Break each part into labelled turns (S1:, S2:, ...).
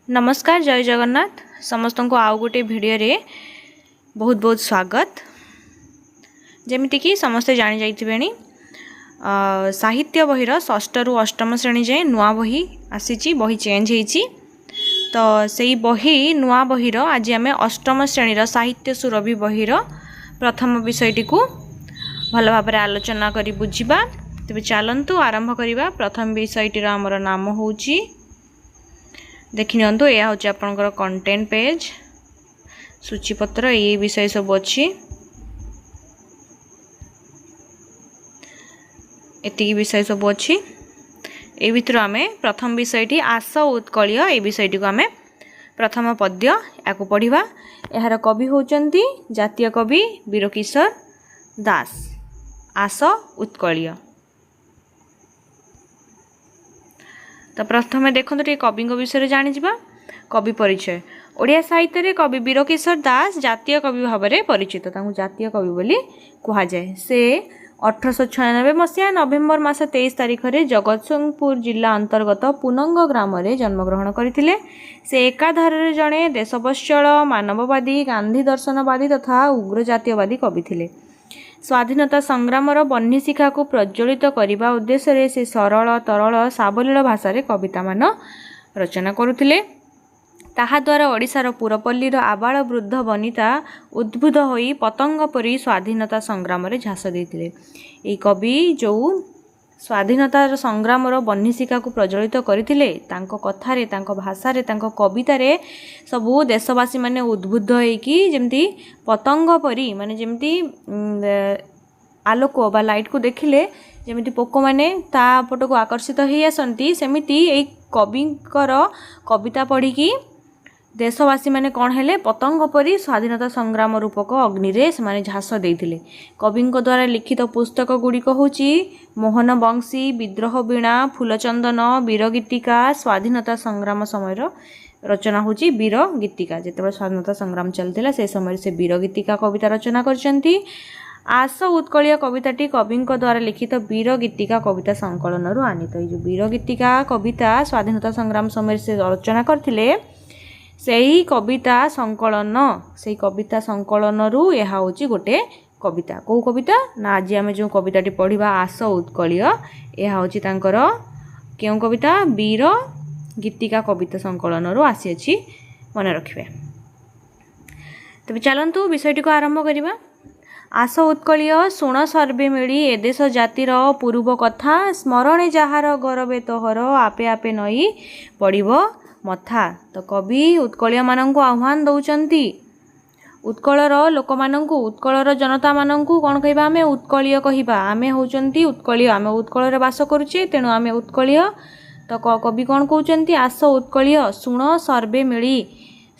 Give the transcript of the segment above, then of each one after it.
S1: नमस्कार जय जगन्नाथ समस्त को आउ गोटे भिडियो रे बहुत बहुत स्वागत। जमीती कि समस्ते जानी जाइथिबेनी साहित्य बही षष्ठ रु अष्टम श्रेणी जाए नुआ बही आसी बही चेंज होईची। तो सेई बही नुआ बही आज आम अष्टम श्रेणी साहित्य सुरभि बही प्रथम विषयटी को भल भाव आलोचना करी बुझिबा। तेबे चलंतु आरंभ करिबा। प्रथम विषयटीर आमर नाम होउची देखि नियंतु यह हूँ आपंकर कंटेंट पेज सूचीपत्र ये विषय सब अच्छी एति विषय सब अच्छी। ए भितर आम प्रथम विषयटी आस उत्कलीय ये विषयटी को आम प्रथम पद्य या पढ़ा। यार कवि होचंती जातीय कवि वीरकिशोर दास। आस उत्कलीय। तो प्रथम देखो ये कवि विषय जानीजा। कवि परिचय ओडिया साहित्य रे कवि वीरकिशोर दास जातीय कवि भाव में परिचित। जातीय कवि बोली कह जाए। से 1896 मसीहा नवेम्बर मास 23 तारिख में जगतसिंहपुर जिला अंतर्गत पुनंग ग्राम में जन्मग्रहण करते। से एकाधारे जड़े देशवत्सल मानववादी गांधी दर्शनवादी तथा उग्र जातीयवादी कवि थे। स्वाधीनता संग्रामर बन्ही शिखा को प्रज्वलित करने उद्देश्य से सरल तरल सावलील भाषा कविता मान रचना करुथिले। ताहा द्वारा ओडिशार पुरपल्लीर आबाल वृद्ध वनिता उद्बुद्ध होई पतंग परी स्वाधीनता संग्राम रे झास देथिले। एई कवि जो स्वाधीनता संग्रामर बन्ही शिखा को प्रज्वलित करथिले तांको कथारे तांको भाषारे तांको कवितारे सबू देशवासी माने उद्बुद्ध होइकी जेमती पतंग परी माने जेमती आलोक बा लाइट को देखिले जेमिति पोक मैंने ता पट को आकर्षित हो आसती सेमिति एई कविंकर कविता पढ़ी देशवासी माने कौन हेले पतंग परी स्वाधीनता संग्राम रूपक अग्नि रे से झास देइथिले। कविंक द्वारा लिखित पुस्तक गुड़िक होची मोहन बंशी विद्रोह वीणा फूलचंदन वीर गीतिका। स्वाधीनता संग्राम समय रचना होची वीर गीतिका। जिते स्वाधीनता संग्राम चलता से समय से वीर गीतिका कविता रचना करचंती। आस उत्कलीय कविताटी कविंक द्वारा लिखित वीर गीतिका कविता संकलन रु आनीत। ये जो वीर गीतिका कविता स्वाधीनता संग्राम समय से रचना करथिले सेही कविता संकलन रु यह होची गोटे कविता। कौ कविता ना आज आम जो कविताटी पढ़ा आस उत्कलीय यह होची तांकर केउ कविता वीर गीतिका कविता संकलन रु आसी अछि मन रखिबे। तबे चलंतु विषयटी को आरंभ करिबा। आस उत्कलीय शुण सर्वे मिली ए देश जातिर पूर्व कथा स्मरणे जहार गौरवे तोहर आपे आपे नई पड़िब मथा। तो कवि उत्कलीय माननकु आह्वान दौचंती उत्कलर लोक माननकु उत्कलर जनता माननकु कोन कहबा आमे उत्कलीय कहबा। आमे होचंती उत्कलीय आमे उत्कल रे वास करूचे तेणु आमे उत्कलीय। तो कवि कोन कहउचंती आस उत्कलीय शुण सर्वे मिली।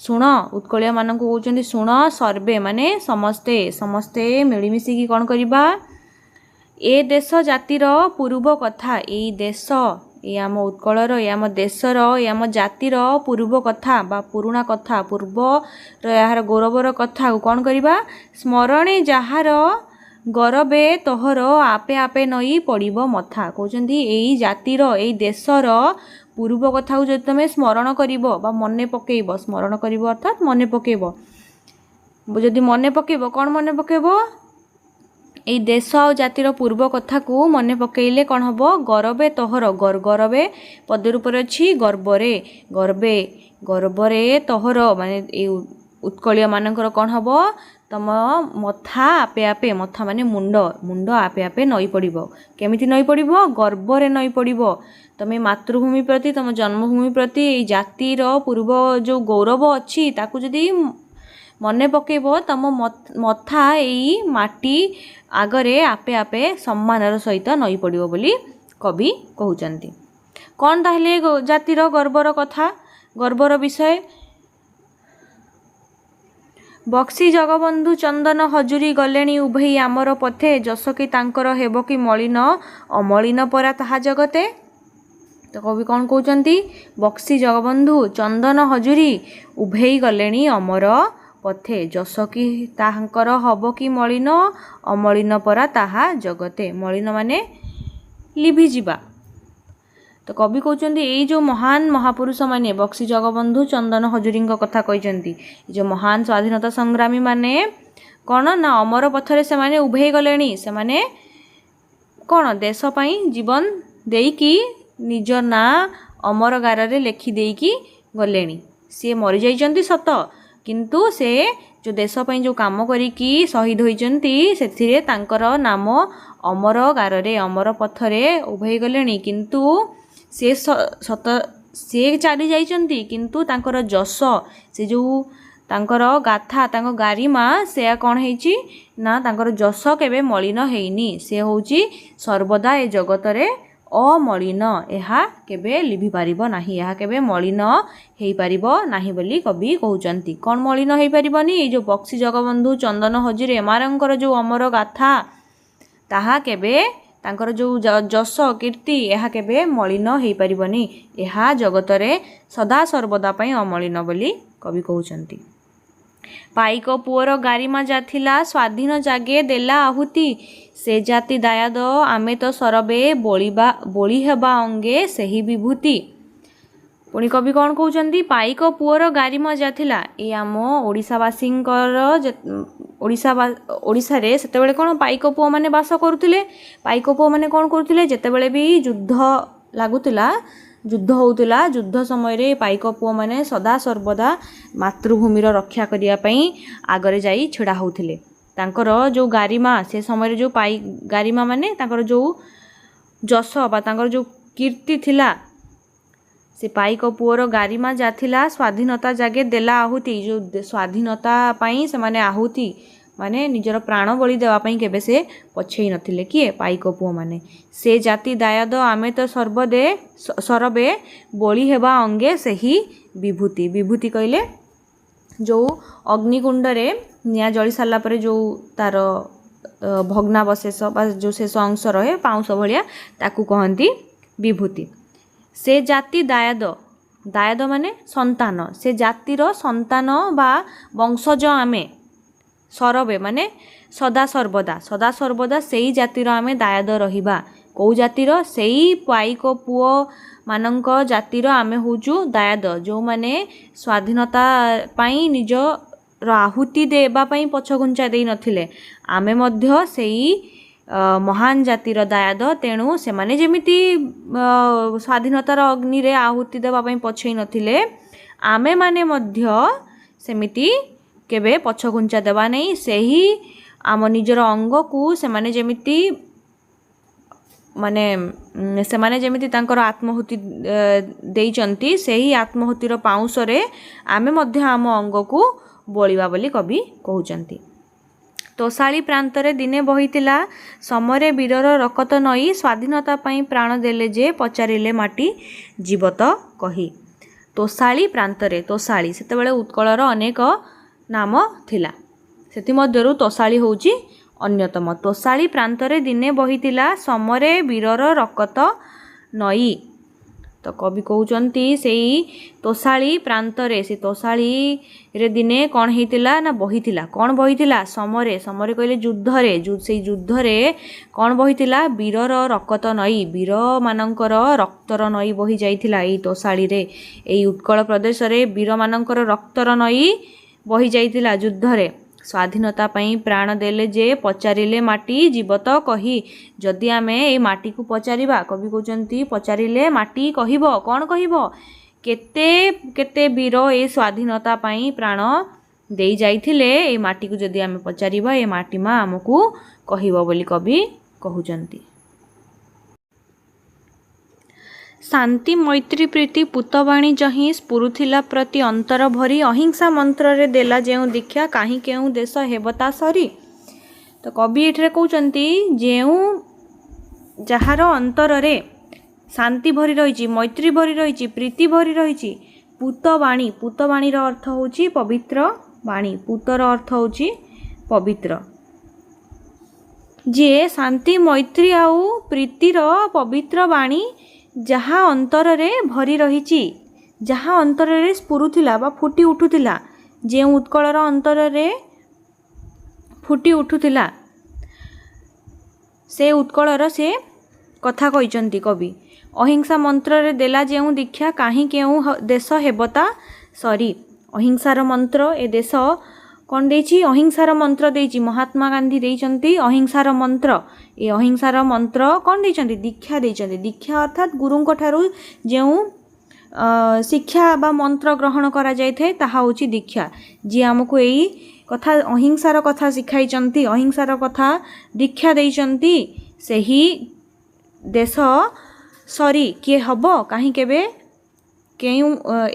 S1: शुण उत्कलीय मानक कहते शुण सर्वे माने समस्ते समस्ते मिलमिशिकी कौन करवा ए देश जातिर पूर्व कथा ए देश ये आम उत्कलर ये आम देशर ये आम जातिर पूर्व कथा बा पुराणा कथा पूर्व यार गौरवर कथा कौन करवा स्मरणे जहार गौरवे तोहर आपे आपे नई पड़िब मथा। कहते यही जातिर यही देशर पूर्व कथा को जब तुम स्मरण करिबो बा मने पकेइबो स्मरण करिबो अर्थात मने पकेइबो। जदि मने पकेइबो कोन मने पकेइबो एई देश आ जातिर पूर्व कथा को मने पकेइले कोन हबो गौरवे तोहर गौरवे पद रूपर अछि गर्वरे गर्वे गर्वरे तोहर माने ए उत्कलीय मानकर कोन हबो तम मथा आपे आपे मथा माने मुंड मुंड आपे आपे नई पड़िबो। केमिति नई पड़िबो गर्वरे नई पड़िबो। तमे मातृभूमि प्रति तम जन्मभूमि प्रति ए जातिर पूर्व जो गौरव अच्छी ताकू जदि मने पकेइबो तम मथा एई माटी आगरे आपे आपे सम्मानर सहित नई पड़िबो बोली कवि कहउचंती। कोन ताहले जातिर गर्वर कथा गर्वर विषय बक्सी जगबंधु चंदन हजूरी गलेणी उभई आमर पथे जसकी तांकर हेब कि मलिन अमलिन परा ताहा जगते। तो कवि कौन कहते बक्सी जगबंधु चंदन हजूरी उभई गलेणी अमर पथे जसकी तांकर हब कि मलिन अमलिन परा ताहा जगते। मलिन माने लिभि जिबा तो कवि कहते यही जो महान महापुरुष माने बक्सी जगबंधु चंदन हजूरी कथा कहते जो महान स्वाधीनता संग्रामी माने कौन ना अमर पथरे से माने उभे गले से माने कौन देश पाई जीवन देकी निज ना अमर गारे लेखि देकी गले सी मरी जाइछन्ति सत किंतु से जो देश पाई जो काम करिकी शहीद होइछन्ति सेथिरे तांकर नाम अमर गारे अमर पथरे उभे गले किंतु से सत से चली जाइछन्ति किंतु तांकर जस से जो तांकर गाथा तांकर गारिमा से कौन है ना तांकर जस केबे मलिन हेइनी से होउची सर्वदा ए जगतरे अमलिन एहा केबे लिभि पारिबो नाही एहा केबे मलिन हेइ पारिबो नाही बोली कवि कहउचंती। कौन मलिन हेइ पारिबोनी ए जो बक्सी जगबंधु चंदन हजूरी एमारंकर जो अमर गाथा ताहा केबे तांकर जो जस कीर्ति एहा केबे मलिन हेइ पारिबोनी एहा जगतरे सदा सर्वदा पई अमलिन बोली कवि कहउचंती। पाइक पुअर गारिमा जाथिला स्वाधीन जागे देला आहुति से जाति दायाद आमे तो सरबे बोली हेबा अंगे सही विभूति। पुणी कवि कौन कहउचंती पाइक पुअर गारिमा जाथिला ए आम ओडिशावासींकर ओडिशा रे सेतेबेले कौन पाइक पुओ माने बास करुथिले पाइक पुओ माने कौन करुथिले जेतेबेले भी युद्ध लागुतिला युद्ध होउतिला युद्ध समय रे पाइक पुओ माने सदा सर्वदा मातृभूमिर रक्षा करिया पई आगरे जाई छिड़ा होउथिले तांकर जो गारिमा से समय जो पाई गारिमा माने तांकर जो जस बा तांकर जो कीर्ति थिला से पाइक पुअर गारिमा जाथिला स्वाधीनता जागे देला आहुति जो स्वाधीनता पाई से माने आहुति माने निजर प्राण बलि देवा पई केबे से पछेई नथिले किए पाइक पुओ माने से जाति दायाद आमे तो सरबे बलि हेबा अंगे सही विभूति। विभूति कहले जो अग्निकुंड रे निया जली सारा पर जो तार भग्नावशेष बा जो शेष अंश रहे पाउंस भलिया ताकू कहंती विभूति। से जाति दायाद माने संतान से जातिर संतान बा वंशज आमे सरबे माने सदा सर्वदा सेई जातिर आमे दायाद रहिबा कौ जातिर सेई पाइक पुओ मानक जातिर आमे होजु दायाद जो माने स्वाधीनता पाई निज आहुति देवा पाई पछघुंचा देई नथिले आमे मध्य सेई महान जातिर दायाद तेणु से माने जेमिति स्वाधीनतार अग्नि रे आहुति देवा पाई पछेई नथिले आमे माने मध्य सेमिति केबे पछघुंचा देवा नहीं सेही आम निजर अंग को से माने जेमिति माने से माने जेमिति तांकर आत्महुति देइचंती सेही आत्महुतिर पाउंसरे आमे मध्य आम अंग को बोलिबा बोली कवि कहउचंती। तोसाली प्रांतरे दिने बहितिला समरे वीरर रकत नई स्वाधीनता पाई प्राण देले जे पचारिले माटी जीवत कही। तोसाली प्रांतरे तोसाली सेतेबेले उत्कलर अनेक नाम थिला सेति मध्यरु तोसाली होउची अन्यतम। तोसाली प्रांतरे दिने बहितिला समरे वीरर रकत नई तो कवि कहउचंती सेई तोसाली प्रांतरे से तोसाली रे दिने कौन हेतिला ना बहितिला कौन बहितिला समरे समरे कहले युद्ध रे से युद्ध रे कौन बहितिला वीरर रकत नई वीर मानकर रक्तर नई बहि जाइतिला एई तोसाली रे एई उत्कल प्रदेश रे वीर मानकर रक्तर नई बहि जाइतिला युद्ध रे स्वाधीनता पाई प्राण देले जे पचारिले माटी जीवत कही। जदि आमे ए माटी को पचारिबा कवि कहउचंती पचारिले माटी कहिबो कौन कहिबो केते केते वीर ए स्वाधीनता पाई प्राण देई जाइथिले ए माटी को जदि आमे पचारिबा ए माटी मा हमकु कहिबो बोली कवि कहउचंती। शांति मैत्री प्रीति पुतवाणी जही स्फुरुथिला प्रति अंतर भरी अहिंसा मंत्र रे देला जेउ दीक्षा काहीं केउ देश हेबता सरी। तो कवि एठरे कहउचंती जेउ जहार अंतर रे शांति भरी रहिछि मैत्री भरी रहिछि प्रीति भरी रहिछि पुतवाणी पुतवाणीर अर्थ होछि पवित्र वाणी पुतर अर्थ होछि पवित्र जे शांति मैत्री आउ प्रीतिर पवित्र वाणी जहाँ अंतर रे भरी रहिछि जहाँ अंतर रे स्फुरुथिला बा फुटी उठुथिला जे उत्कलर अंतर रे फुटी उठुथिला से उत्कलर से कथा कहिचंती कवि ଅହିଂସା ମନ୍ତ୍ରରେ ଦେଲା ଯେଉଁ ଦୀକ୍ଷା କାହିଁ କେଉଁ ଦେଶ ହେବତା ସରି। ଅହିଂସାର ମନ୍ତ୍ର ଏ ଦେଶ କ'ଣ ଦେଇଛି? ଅହିଂସାର ମନ୍ତ୍ର ଦେଇଛି। ମହାତ୍ମା ଗାନ୍ଧୀ ଦେଇଛନ୍ତି ଅହିଂସାର ମନ୍ତ୍ର। ଏ ଅହିଂସାର ମନ୍ତ୍ର କ'ଣ ଦେଇଛନ୍ତି? ଦୀକ୍ଷା ଦେଇଛନ୍ତି। ଦୀକ୍ଷା ଅର୍ଥାତ୍ ଗୁରୁଙ୍କ ଠାରୁ ଯେଉଁ ଶିକ୍ଷା ବା ମନ୍ତ୍ର ଗ୍ରହଣ କରାଯାଇଥାଏ ତାହା ହେଉଛି ଦୀକ୍ଷା। ଯିଏ ଆମକୁ ଏଇ କଥା ଅହିଂସାର କଥା ଶିଖାଇଛନ୍ତି, ଅହିଂସାର କଥା ଦୀକ୍ଷା ଦେଇଛନ୍ତି, ସେହି ଦେଶ ସରି କିଏ ହେବ? କାହିଁ କେବେ କେଉଁ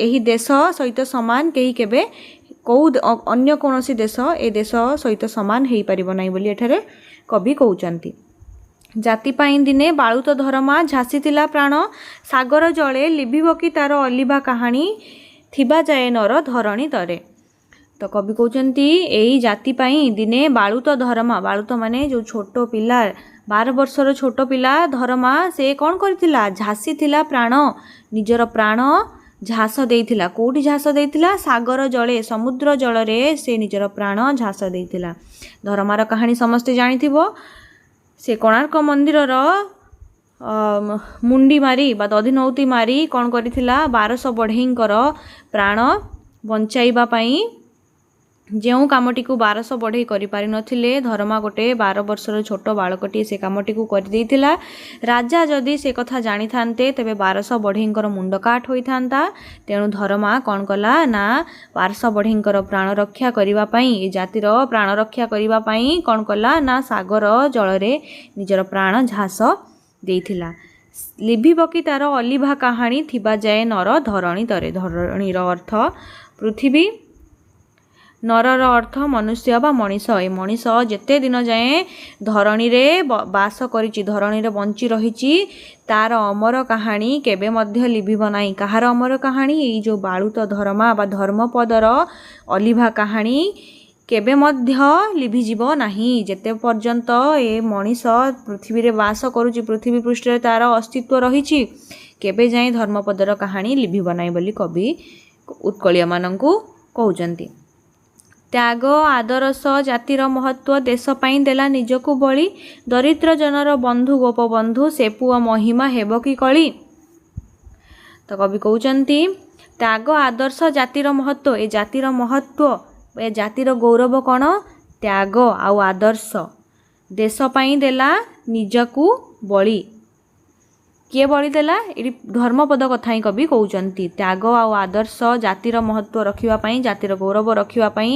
S1: ଏହି ଦେଶ ସହିତ ସମାନ କେହି କେବେ କେଉଁ ଅନ୍ୟ କୌଣସି ଦେଶ ଏ ଦେଶ ସହିତ ସମାନ ହୋଇପାରିବ ନାହିଁ ବୋଲି ଏଠାରେ କବି କହୁଛନ୍ତି। ଜାତି ପାଇଁ ଦିନେ ବାଳୁତ ଧରମା ଝାସିଥିଲା ପ୍ରାଣ ସାଗର ଜଳେ ଲିଭିବ କି ତାର ଅଲିଭା କାହାଣୀ ଥିବା ଯାଏ ନର ଧରଣୀ ତରେ। ତ କବି କହୁଛନ୍ତି ଏଇ ଜାତି ପାଇଁ ଦିନେ ବାଳୁତ ଧରମା, ବାଳୁତ ମାନେ ଯେଉଁ ଛୋଟ ପିଲା 12 ବର୍ଷର ଛୋଟ ପିଲା ଧରମା ସେ କ'ଣ କରିଥିଲା? ଝାସିଥିଲା ପ୍ରାଣ, ନିଜର ପ୍ରାଣ ଝାସ ଦେଇଥିଲା। କେଉଁଠି ଝାସ ଦେଇଥିଲା? ସାଗର ଜଳେ, ସମୁଦ୍ର ଜଳରେ ସେ ନିଜର ପ୍ରାଣ ଝାସ ଦେଇଥିଲା। ଧରମାର କାହାଣୀ ସମସ୍ତେ ଜାଣିଥିବ। ସେ କୋଣାର୍କ ମନ୍ଦିରର ମୁଣ୍ଡି ମାରି ବା ଦଧିନଉତି ମାରି କ'ଣ କରିଥିଲା? 1200 ବଢ଼େଇଙ୍କର ପ୍ରାଣ ବଞ୍ଚାଇବା ପାଇଁ ଯେଉଁ କାମଟିକୁ 1200 ବଢ଼େଇ କରିପାରିନଥିଲେ, ଧରମା ଗୋଟେ 12 ବର୍ଷର ଛୋଟ ବାଳକଟିଏ ସେ କାମଟିକୁ କରିଦେଇଥିଲା। ରାଜା ଯଦି ସେ କଥା ଜାଣିଥାନ୍ତେ ତେବେ 1200 ବଢ଼େଇଙ୍କର ମୁଣ୍ଡ କାଟ ହୋଇଥାନ୍ତା। ତେଣୁ ଧରମା କ'ଣ କଲା ନା 1200 ବଢ଼େଇଙ୍କର ପ୍ରାଣ ରକ୍ଷା କରିବା ପାଇଁ, ଏ ଜାତିର ପ୍ରାଣ ରକ୍ଷା କରିବା ପାଇଁ କ'ଣ କଲା ନା ସାଗର ଜଳରେ ନିଜର ପ୍ରାଣ ଝାସ ଦେଇଥିଲା। ଲିଭିବ କି ତାର ଅଲିଭା କାହାଣୀ ଥିବା ଯାଏ ନର ଧରଣୀ ତରେ। ଧରଣୀର ଅର୍ଥ ପୃଥିବୀ, ନରର ଅର୍ଥ ମନୁଷ୍ୟ ବା ମଣିଷ। ଏ ମଣିଷ ଯେତେ ଦିନ ଯାଏଁ ଧରଣୀରେ ବାସ କରିଛି, ଧରଣୀରେ ବଞ୍ଚି ରହିଛି, ତାର ଅମର କାହାଣୀ କେବେ ମଧ୍ୟ ଲିଭିବ ନାହିଁ। କାହାର ଅମର କାହାଣୀ? ଏଇ ଯେଉଁ ବାଳୁତ ଧରମା ବା ଧର୍ମପଦର ଅଲିଭା କାହାଣୀ କେବେ ମଧ୍ୟ ଲିଭିଯିବ ନାହିଁ। ଯେତେ ପର୍ଯ୍ୟନ୍ତ ଏ ମଣିଷ ପୃଥିବୀରେ ବାସ କରୁଛି, ପୃଥିବୀ ପୃଷ୍ଠରେ ତାର ଅସ୍ତିତ୍ୱ ରହିଛି, କେବେ ଯାଏଁ ଧର୍ମପଦର କାହାଣୀ ଲିଭିବ ନାହିଁ ବୋଲି କବି ଉତ୍କଳୀୟମାନଙ୍କୁ କହୁଛନ୍ତି। ତ୍ୟାଗ ଆଦରସ ଜାତିର ମହତ୍ଵ ଦେଶ ପାଇଁ ଦେଲା ନିଜକୁ ବଳି ଦରିଦ୍ର ଜନର ବନ୍ଧୁ ଗୋପବନ୍ଧୁ ସେ ପୁଅ ମହିମା ହେବ କି କଳି। ତ କବି କହୁଛନ୍ତି ତ୍ୟାଗ ଆଦର୍ଶ ଜାତିର ମହତ୍ଵ, ଏ ଜାତିର ମହତ୍ଵ, ଏ ଜାତିର ଗୌରବ କ'ଣ? ତ୍ୟାଗ ଆଉ ଆଦର୍ଶ। ଦେଶ ପାଇଁ ଦେଲା ନିଜକୁ ବଳି। କିଏ ବଳି ଦେଲା? ଏଠି ଧର୍ମପଦ କଥା ହିଁ କବି କହୁଛନ୍ତି। ତ୍ୟାଗ ଆଉ ଆଦର୍ଶ ଜାତିର ମହତ୍ଵ ରଖିବା ପାଇଁ, ଜାତିର ଗୌରବ ରଖିବା ପାଇଁ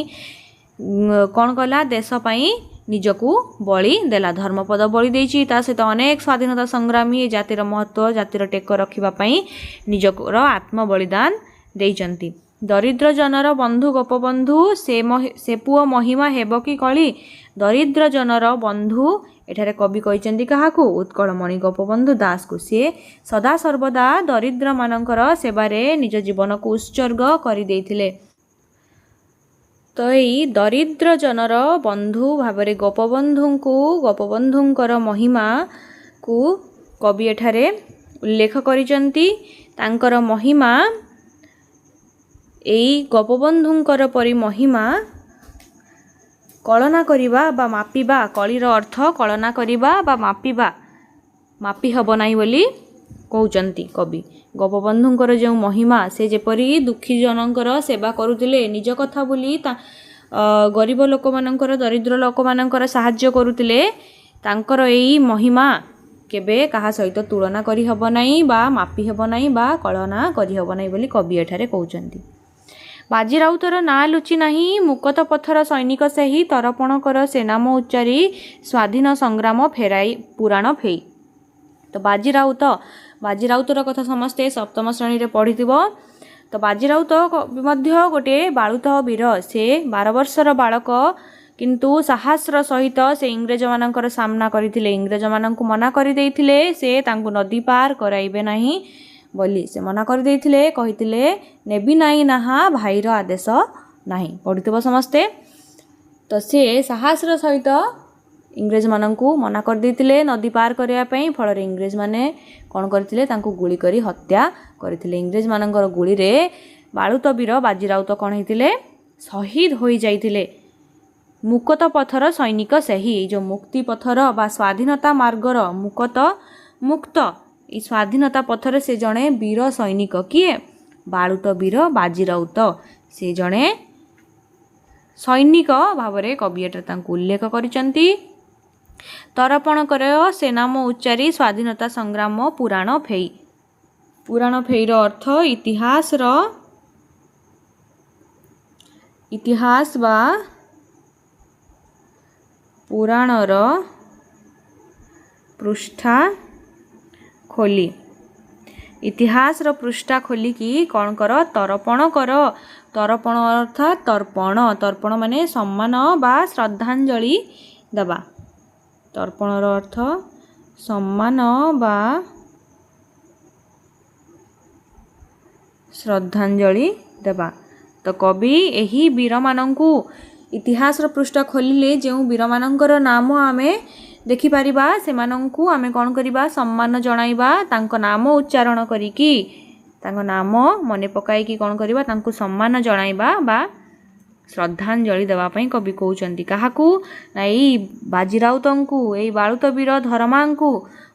S1: କ'ଣ କଲା? ଦେଶ ପାଇଁ ନିଜକୁ ବଳି ଦେଲା। ଧର୍ମପଦ ବଳି ଦେଇଛି, ତା ସହିତ ଅନେକ ସ୍ୱାଧୀନତା ସଂଗ୍ରାମୀ ଏ ଜାତିର ମହତ୍ଵ, ଜାତିର ଟେକ ରଖିବା ପାଇଁ ନିଜର ଆତ୍ମ ବଳିଦାନ ଦେଇଛନ୍ତି। ଦରିଦ୍ର ଜନର ବନ୍ଧୁ ଗୋପବନ୍ଧୁ ସେ ପୁଅ ମହିମା ହେବ କି କଳି। ଦରିଦ୍ର ଜନର ବନ୍ଧୁ ଏଠାରେ କବି କହିଛନ୍ତି କାହାକୁ? ଉତ୍କଳମଣି ଗୋପବନ୍ଧୁ ଦାସକୁ। ସିଏ ସଦାସର୍ବଦା ଦରିଦ୍ରମାନଙ୍କର ସେବାରେ ନିଜ ଜୀବନକୁ ଉତ୍ସର୍ଗ କରିଦେଇଥିଲେ। ତ ଏଇ ଦରିଦ୍ର ଜନର ବନ୍ଧୁ ଭାବରେ ଗୋପବନ୍ଧୁଙ୍କର ମହିମାକୁ କବି ଏଠାରେ ଉଲ୍ଲେଖ କରିଛନ୍ତି। ତାଙ୍କର ମହିମା, ଏଇ ଗୋପବନ୍ଧୁଙ୍କର ପରି ମହିମା କଳନା କରିବା ବା ମାପିବା, କଳିର ଅର୍ଥ କଳନା କରିବା ବା ମାପିବା, ମାପି ହେବ ନାହିଁ ବୋଲି କହୁଛନ୍ତି କବି। ଗୋପବନ୍ଧୁଙ୍କର ଯେଉଁ ମହିମା, ସେ ଯେପରି ଦୁଃଖୀ ଜନଙ୍କର ସେବା କରୁଥିଲେ, ନିଜ କଥା ଭୁଲି ଗରିବ ଲୋକମାନଙ୍କର, ଦରିଦ୍ର ଲୋକମାନଙ୍କର ସାହାଯ୍ୟ କରୁଥିଲେ, ତାଙ୍କର ଏଇ ମହିମା କେବେ କାହା ସହିତ ତୁଳନା କରିହେବ ନାହିଁ ବା ମାପି ହେବ ନାହିଁ ବା କଳନା କରିହେବ ନାହିଁ ବୋଲି କବି ଏଠାରେ କହୁଛନ୍ତି। ବାଜି ରାଉତର ନାଁ ଲୁଚି ନାହିଁ, ମୁକତ ପଥର ସୈନିକ ସେହି ତରପଣ କର ସେ ନାମ ଉଚ୍ଚାରି ସ୍ୱାଧୀନ ସଂଗ୍ରାମ ଫେରାଇ ପୁରାଣ ଫେଇ। ତ ବାଜିରାଉତର କଥା ସମସ୍ତେ ସପ୍ତମ ଶ୍ରେଣୀରେ ପଢ଼ିଥିବ। ତ ବାଜିରାଉତ ମଧ୍ୟ ଗୋଟିଏ ବାଳୁତ ବୀର। ସେ 12 ବର୍ଷର ବାଳକ, କିନ୍ତୁ ସାହସର ସହିତ ସେ ଇଂରେଜମାନଙ୍କର ସାମ୍ନା କରିଥିଲେ। ଇଂରେଜମାନଙ୍କୁ ମନା କରିଦେଇଥିଲେ ସେ ତାଙ୍କୁ ନଦୀ ପାର କରାଇବେ ନାହିଁ ବୋଲି ସେ ମନା କରିଦେଇଥିଲେ। କହିଥିଲେ ନେବି ନାହିଁ ନାହା ଭାଇର ଆଦେଶ ନାହିଁ। ପଢ଼ିଥିବ ସମସ୍ତେ। ତ ସେ ସାହସର ସହିତ ଇଂରେଜମାନଙ୍କୁ ମନା କରିଦେଇଥିଲେ ନଦୀ ପାର କରିବା ପାଇଁ। ଫଳରେ ଇଂରେଜମାନେ କ'ଣ କରିଥିଲେ? ତାଙ୍କୁ ଗୁଳି କରି ହତ୍ୟା କରିଥିଲେ। ଇଂରେଜମାନଙ୍କର ଗୁଳିରେ ବାଳୁତ ବୀର ବାଜିରାଉତ କ'ଣ ହେଇଥିଲେ? ଶହୀଦ ହୋଇଯାଇଥିଲେ। ମୁକତ ପଥର ସୈନିକ ସେହି, ଏଇ ଯେଉଁ ମୁକ୍ତି ପଥର ବା ସ୍ୱାଧୀନତା ମାର୍ଗର ମୁକ୍ତ এই ସ୍ୱାଧୀନତା ପଥରେ ସେ ଜଣେ ବୀର ସୈନିକ। କିଏ? ବାଳୁତ ବୀର ବାଜି ରାଉତ। ସେ ଜଣେ ସୈନିକ ଭାବରେ କବି ଏଠାରେ ତାଙ୍କୁ ଉଲ୍ଲେଖ କରିଛନ୍ତି। ତରପଣ କର ସେ ନାମ ଉଚ୍ଚାରି ସ୍ୱାଧୀନତା ସଂଗ୍ରାମ ପୁରାଣ ଫେଇ। ପୁରାଣ ଫେଇର ଅର୍ଥ ଇତିହାସ ବା ପୁରାଣର ପୃଷ୍ଠା ଖୋଲି। ଇତିହାସର ପୃଷ୍ଠା ଖୋଲିକି କ'ଣ କର? ତରପଣ କର। ତରପଣ ଅର୍ଥାତ୍ ତର୍ପଣ। ତର୍ପଣ ମାନେ ସମ୍ମାନ ବା ଶ୍ରଦ୍ଧାଞ୍ଜଳି ଦେବା। ତର୍ପଣର ଅର୍ଥ ସମ୍ମାନ ବା ଶ୍ରଦ୍ଧାଞ୍ଜଳି ଦେବା। ତ କବି ଏହି ବୀରମାନଙ୍କୁ ଇତିହାସର ପୃଷ୍ଠା ଖୋଲିଲେ ଯେଉଁ ବୀରମାନଙ୍କର ନାମ ଆମେ ଦେଖିପାରିବା ସେମାନଙ୍କୁ ଆମେ କ'ଣ କରିବା? ସମ୍ମାନ ଜଣାଇବା। ତାଙ୍କ ନାମ ଉଚ୍ଚାରଣ କରିକି ତାଙ୍କ ନାମ ମନେ ପକାଇକି କ'ଣ କରିବା? ତାଙ୍କୁ ସମ୍ମାନ ଜଣାଇବା ବା ଶ୍ରଦ୍ଧାଞ୍ଜଳି ଦେବା ପାଇଁ କବି କହୁଛନ୍ତି। କାହାକୁ? ନା ଏଇ ବାଜି ରାଉତଙ୍କୁ, ଏଇ ବାଳୁତ ବୀର ଧରମାଙ୍କୁ,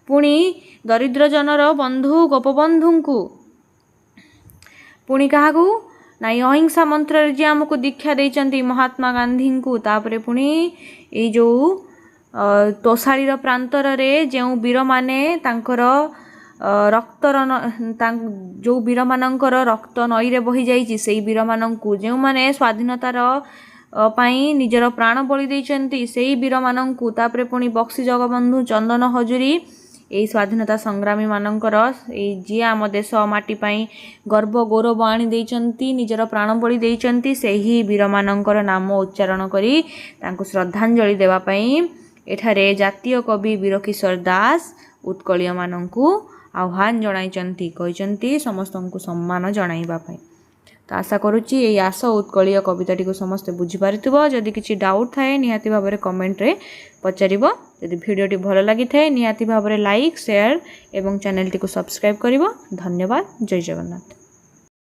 S1: ପୁଣି ଦରିଦ୍ର ଜନର ବନ୍ଧୁ ଗୋପବନ୍ଧୁଙ୍କୁ, ପୁଣି କାହାକୁ? ନା ଏଇ ଅହିଂସା ମନ୍ତ୍ରରେ ଯିଏ ଆମକୁ ଦୀକ୍ଷା ଦେଇଛନ୍ତି ମହାତ୍ମା ଗାନ୍ଧୀଙ୍କୁ। ତାପରେ ପୁଣି ଏଇ ଯେଉଁ ତୋଷାଳୀର ପ୍ରାନ୍ତରରେ ଯେଉଁ ବୀରମାନେ ତାଙ୍କର ଯେଉଁ ବୀରମାନଙ୍କର ରକ୍ତ ନଈରେ ବହିଯାଇଛି ସେଇ ବୀରମାନଙ୍କୁ, ଯେଉଁମାନେ ସ୍ୱାଧୀନତାର ପାଇଁ ନିଜର ପ୍ରାଣ ବଳି ଦେଇଛନ୍ତି ସେଇ ବୀରମାନଙ୍କୁ, ତାପରେ ପୁଣି ବକ୍ସି ଜଗବନ୍ଧୁ, ଚନ୍ଦନ ହଜୁରୀ, ଏଇ ସ୍ୱାଧୀନତା ସଂଗ୍ରାମୀମାନଙ୍କର, ଏଇ ଯିଏ ଆମ ଦେଶ ମାଟି ପାଇଁ ଗର୍ବ ଗୌରବ ଆଣି ଦେଇଛନ୍ତି, ନିଜର ପ୍ରାଣ ବଳି ଦେଇଛନ୍ତି, ସେହି ବୀରମାନଙ୍କର ନାମ ଉଚ୍ଚାରଣ କରି ତାଙ୍କୁ ଶ୍ରଦ୍ଧାଞ୍ଜଳି ଦେବା ପାଇଁ ଏଠାରେ ଜାତୀୟ କବି ବୀରକିଶୋର ଦାସ ଉତ୍କଳୀୟମାନଙ୍କୁ ଆହ୍ୱାନ ଜଣାଇଛନ୍ତି। କହିଛନ୍ତି ସମସ୍ତଙ୍କୁ ସମ୍ମାନ ଜଣାଇବା ପାଇଁ। ତ ଆଶା କରୁଛି ଏଇ ଆସ ଉତ୍କଳୀୟ କବିତାଟିକୁ ସମସ୍ତେ ବୁଝିପାରିଥିବ। ଯଦି କିଛି ଡାଉଟ୍ ଥାଏ ନିହାତି ଭାବରେ କମେଣ୍ଟରେ ପଚାରିବ। ଯଦି ଭିଡ଼ିଓଟି ଭଲ ଲାଗିଥାଏ ନିହାତି ଭାବରେ ଲାଇକ୍, ସେୟାର ଏବଂ ଚ୍ୟାନେଲଟିକୁ ସବସ୍କ୍ରାଇବ୍ କରିବ। ଧନ୍ୟବାଦ। ଜୟ ଜଗନ୍ନାଥ।